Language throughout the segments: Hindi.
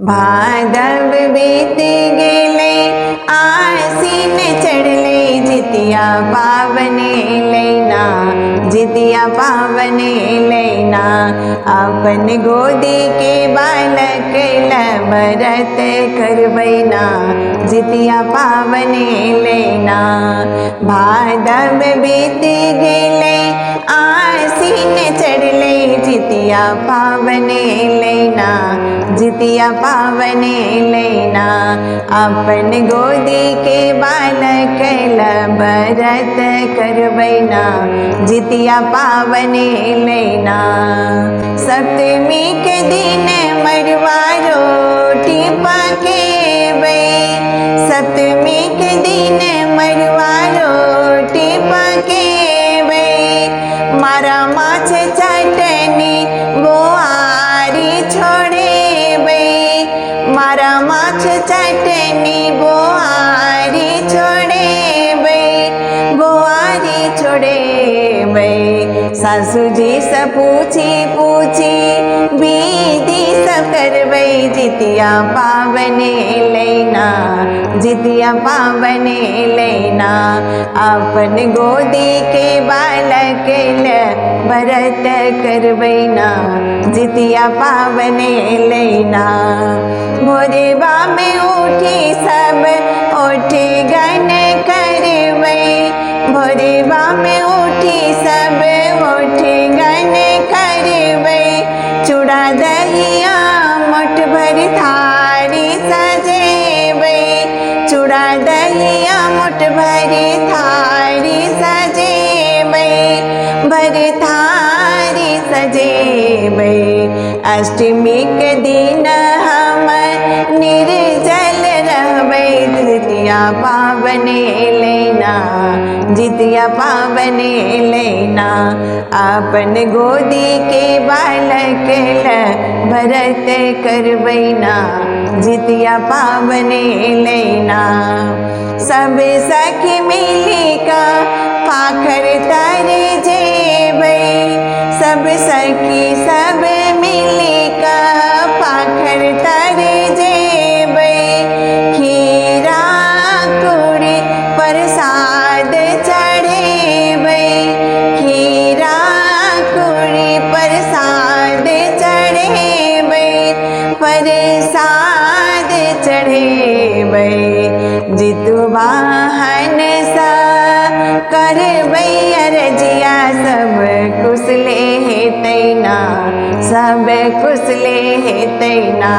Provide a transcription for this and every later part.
भादव बीत गेले आसीन चढ़ले जितिया पावने लेना जितिया पावने लेना अपन गोदी के बालक लबरत करबैना जितिया पावने लेना। भादव बीत गेले आसीन चढ़ले जितिया पावने लेना जितिया पावने लेना अपन गोदी के बालक लबरत करबैना जितिया पावने लेना। सप्तमी के दिन मरुआ रोटी पकेबै सप्तमी के दिन मरुआ रोटी पकेबै मारा माछ चटनी बोआरी छोड़ेबै मारा माछ चटनी बोआरी छोड़ेबै सासू जी से पूछी विधि सब करबै जितिया पावने लेना जितिया पावने लेना अपन गोदी के बालक लबरत करबैना जितिया पावने लेना। भोरबा में उठी सब ओठ गन करबै भोरबा में उठी सब ओठ गन करबै चूड़ा दहिया मोट भर थारी सजेबै चूड़ा दहिया मोट भर थारी सजेबै भर थारी सजेबै। अष्टमी के दिन हम निर्जल रहबै जितिया पावने लेना जितिया पावने लेना अपन गोदी के बालक लबरत करबैना जितिया पावने लेना। सब सखी मिली का पाखर तर जेबै सब सखी सब मिली का पाखर तर जेबै खीरा पूरी प्रसाद चढ़ेबै खीरा पूरी प्रसाद चढ़ेबै प्रसाद चढ़ेबै जितु वाहन सा करबै अरजिया सब कुशले हेतैना सब कुशले हेतैना।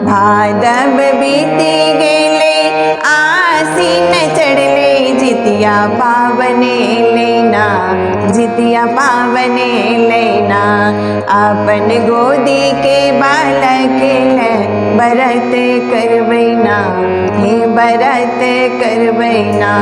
भादव बीत गेले आसीन चढ़ले जितिया पावने लेना जितिया पावने लेना अपन गोदी के बालक लबरत करबैना हे बरत करबैना।